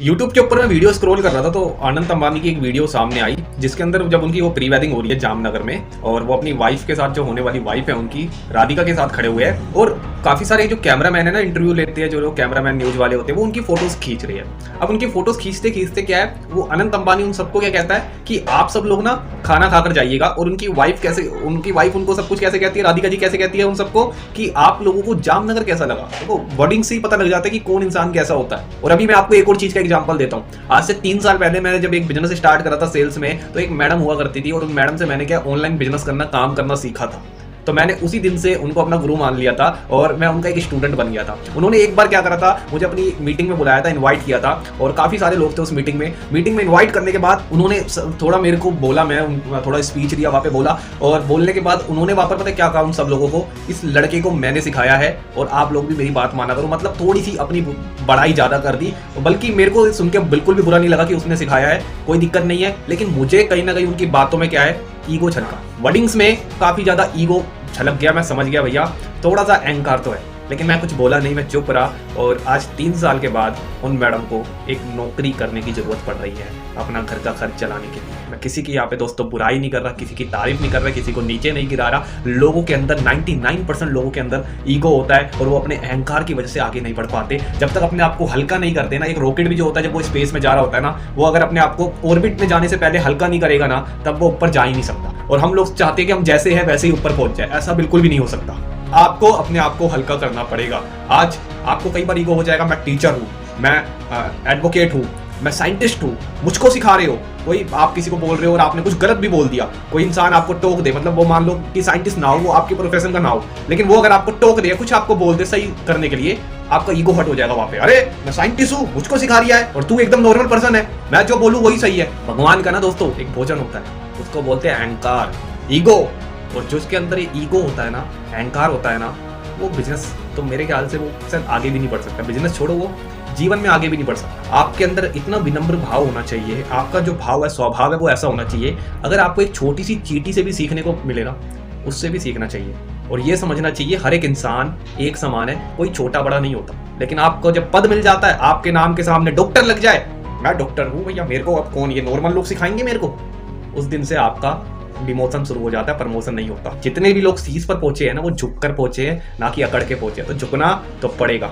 YouTube के ऊपर मैं वीडियो स्क्रॉल कर रहा था तो अनंत अंबानी की एक वीडियो सामने आई जिसके अंदर जब उनकी वो प्री वेडिंग हो रही है जामनगर में और वो अपनी वाइफ के साथ जो होने वाली वाइफ है उनकी राधिका के साथ खड़े हुए हैं और काफी सारे जो कैमरामैन है ना इंटरव्यू लेते हैं जो लोग कैमरामैन न्यूज वाले होते हैं वो उनकी फोटोज खींच रहे हैं। अब उनकी फोटोज खींचते खींचते क्या है वो अनंत अंबानी उन सबको क्या कहता है कि आप सब लोग ना खाना खाकर जाइएगा और उनकी वाइफ उनको सब कुछ कैसे कहती है, राधिका जी कैसे कहती है उन सबको कि आप लोगों को जामनगर कैसा लगा। देखो वर्डिंग से ही पता लग जाता है कि कौन इंसान कैसा होता है। और अभी मैं आपको एक और चीज का एग्जांपल देता हूँ। आज से 3 साल पहले मैंने जब एक बिजनेस स्टार्ट करा था सेल्स में तो एक मैडम हुआ करती थी और उन मैडम से मैंने क्या ऑनलाइन बिजनेस करना काम करना सीखा था। तो मैंने उसी दिन से उनको अपना गुरु मान लिया था और मैं उनका एक स्टूडेंट बन गया था। उन्होंने एक बार क्या करा था, मुझे अपनी मीटिंग में बुलाया था, इनवाइट किया था और काफी सारे लोग थे उस मीटिंग में इनवाइट करने के बाद उन्होंने थोड़ा मेरे को बोला, मैं थोड़ा स्पीच दिया वहाँ पे बोला और बोलने के बाद उन्होंने वहाँ पर पता क्या कहा उन सब लोगों को, इस लड़के को मैंने सिखाया है और आप लोग भी मेरी बात माना करो। मतलब थोड़ी सी अपनी बड़ाई ज्यादा कर दी, बल्कि मेरे को सुन के बिल्कुल भी बुरा नहीं लगा कि उसने सिखाया है, कोई दिक्कत नहीं है। लेकिन मुझे कहीं ना कहीं उनकी बातों में क्या है, ईगो छलका। वर्डिंग्स में काफी ज्यादा ईगो छलक गया। मैं समझ गया भैया थोड़ा सा अहंकार तो है, लेकिन मैं कुछ बोला नहीं, मैं चुप रहा। और आज 3 साल के बाद उन मैडम को एक नौकरी करने की जरूरत पड़ रही है अपना घर का खर्च चलाने के लिए। मैं किसी की यहाँ पे दोस्तों बुराई नहीं कर रहा, किसी की तारीफ नहीं कर रहा, किसी को नीचे नहीं गिरा रहा। लोगों के अंदर 99% लोगों के अंदर ईगो होता है और वो अपने अहंकार की वजह से आगे नहीं बढ़ पाते। जब तक अपने आप को हल्का नहीं करते ना, एक रॉकेट भी जो होता है जब वो स्पेस में जा रहा होता है ना, वो अगर अपने आप को ऑर्बिट में जाने से पहले हल्का नहीं करेगा ना, तब वो ऊपर जा ही नहीं सकता। और हम लोग चाहते हैं कि हम जैसे हैं वैसे ही ऊपर पहुंच जाए, ऐसा बिल्कुल भी नहीं हो सकता। आपको अपने आप को हल्का करना पड़ेगा। आज आपको कई बार ईगो हो जाएगा, मैं टीचर हूँ, मैं एडवोकेट हूँ, मैं साइंटिस्ट हूँ, मुझको सिखा रहे हो, कोई आप किसी को बोल रहे हो और आपने कुछ गलत भी बोल दिया, कोई इंसान आपको टोक दे, मतलब वो मान लो कि साइंटिस्ट ना हो, वो आपके प्रोफेशन का ना हो, लेकिन वो अगर आपको टोक दे, कुछ आपको बोल दे सही करने के लिए, आपका ईगो हट हो जाएगा वहां पे। अरे मैं साइंटिस्ट हूँ, मुझको सिखा रिया है और तू एकदम नॉर्मल पर्सन है, मैं जो बोलूँ वही सही है। भगवान का ना दोस्तों एक भोजन होता है, उसको बोलते हैं अहंकार, ईगो। और जो उसके अंदर ये ईगो होता है ना, अहंकार होता है ना, वो बिजनेस तो मेरे ख्याल से वो शायद आगे भी नहीं बढ़ सकता। बिजनेस छोड़ो, वो जीवन में आगे भी नहीं बढ़ सकता। आपके अंदर इतना विनम्र भाव होना चाहिए, आपका जो भाव है, स्वभाव है, वो ऐसा होना चाहिए। अगर आपको एक छोटी सी चींटी से भी सीखने को मिलेगा, उससे भी सीखना चाहिए। और ये समझना चाहिए हर एक इंसान एक समान है, कोई छोटा बड़ा नहीं होता। लेकिन आपको जब पद मिल जाता है, आपके नाम के सामने डॉक्टर लग जाए, मैं डॉक्टर हूँ भैया, मेरे को अब कौन ये नॉर्मल लोग सिखाएंगे मेरे को, उस दिन से आपका डिमोशन शुरू हो जाता है, प्रमोशन नहीं होता। जितने भी लोग शीर्ष पर पहुंचे हैं ना, वो झुककर पहुंचे हैं, ना कि अकड़ के पहुंचे हैं। तो झुकना तो पड़ेगा।